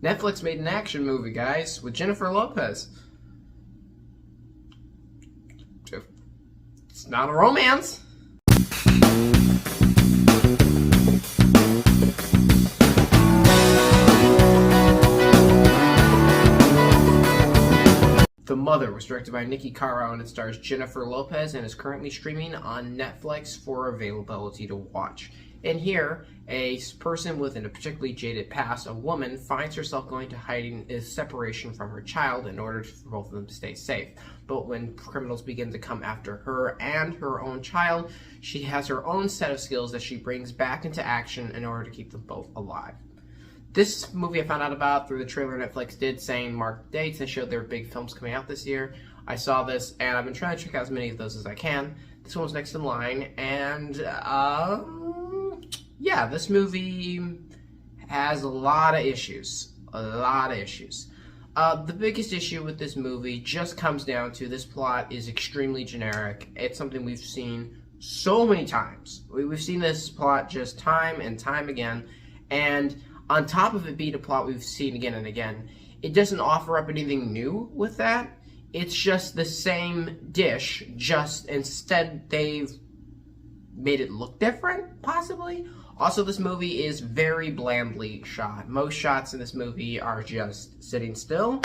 Netflix made an action movie, guys, with Jennifer Lopez. It's not a romance. The Mother was directed by Nikki Caro and it stars Jennifer Lopez and is currently streaming on Netflix for availability to watch. In here, a person with a particularly jaded past, a woman, finds herself going to hiding in separation from her child in order for both of them to stay safe. But when criminals begin to come after her and her own child, she has her own set of skills that she brings back into action in order to keep them both alive. This movie I found out about through the trailer Netflix did, saying marked dates. They showed there were big films coming out this year. I saw this, and I've been trying to check out as many of those as I can. This one was next in line, and yeah, this movie has a lot of issues. The biggest issue with this movie just comes down to this plot is extremely generic. It's something we've seen so many times. We've seen this plot just time and time again, and on top of it being a plot we've seen again and again, it doesn't offer up anything new with that. It's just the same dish, just instead they've made it look different, possibly. Also, this movie is very blandly shot. Most shots in this movie are just sitting still,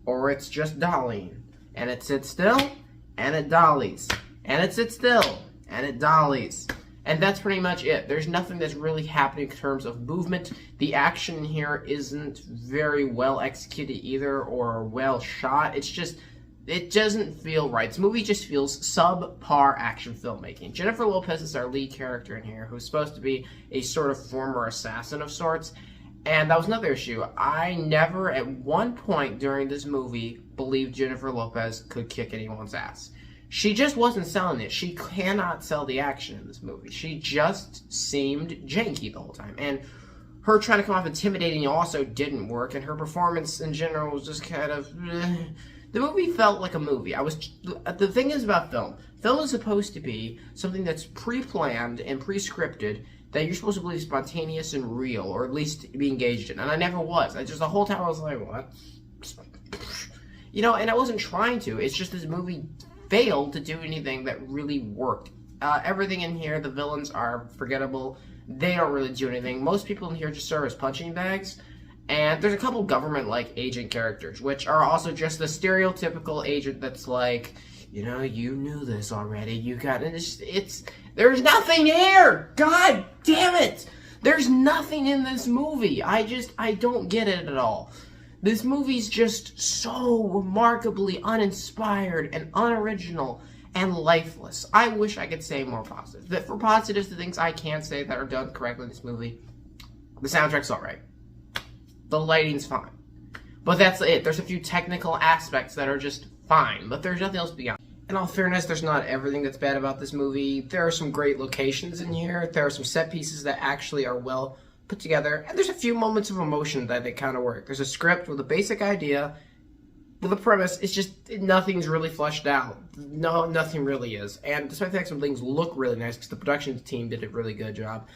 or it's just dollying. And it sits still, and it dollies. And it sits still, and it dollies. And that's pretty much it. There's nothing that's really happening in terms of movement. The action here isn't very well executed either, or well shot. It's just, it doesn't feel right. This movie just feels subpar action filmmaking. Jennifer Lopez is our lead character in here, who's supposed to be a sort of former assassin of sorts. And that was another issue. I never, at one point during this movie, believed Jennifer Lopez could kick anyone's ass. She just wasn't selling it. She cannot sell the action in this movie. She just seemed janky the whole time. And her trying to come off intimidating also didn't work. And her performance in general was just kind of... The movie felt like a movie. The thing is about film. Film is supposed to be something that's pre-planned and pre-scripted that you're supposed to believe spontaneous and real, or at least be engaged in. And I never was. The whole time I was like, what? You know, and I wasn't trying to. It's just this movie failed to do anything that really worked. Everything in here, the villains are forgettable. They don't really do anything. Most people in here just serve as punching bags. And there's a couple government-like agent characters, which are also just the stereotypical agent that's like, you know, you knew this already. You got it. There's nothing here. God damn it. There's nothing in this movie. I don't get it at all. This movie's just so remarkably uninspired and unoriginal and lifeless. I wish I could say more positive. For positives, the things I can say that are done correctly in this movie, the soundtrack's alright. The lighting's fine. But that's it. There's a few technical aspects that are just fine, but there's nothing else beyond. In all fairness, there's not everything that's bad about this movie. There are some great locations in here. There are some set pieces that actually are well put together, and there's a few moments of emotion that they kind of work. There's a script with a basic idea, with a premise. It's just nothing's really fleshed out. No, nothing really is. And despite the fact some things look really nice, because the production team did a really good job,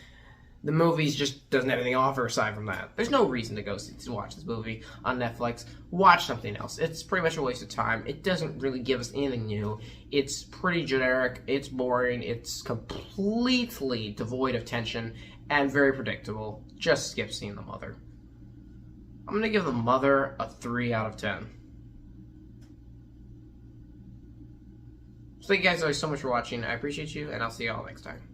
the movie just doesn't have anything to offer aside from that. There's no reason to go to watch this movie on Netflix. Watch something else. It's pretty much a waste of time. It doesn't really give us anything new. It's pretty generic. It's boring. It's completely devoid of tension and very predictable. Just skip seeing The Mother. I'm going to give The Mother a 3 out of 10. So thank you guys always so much for watching. I appreciate you, and I'll see you all next time.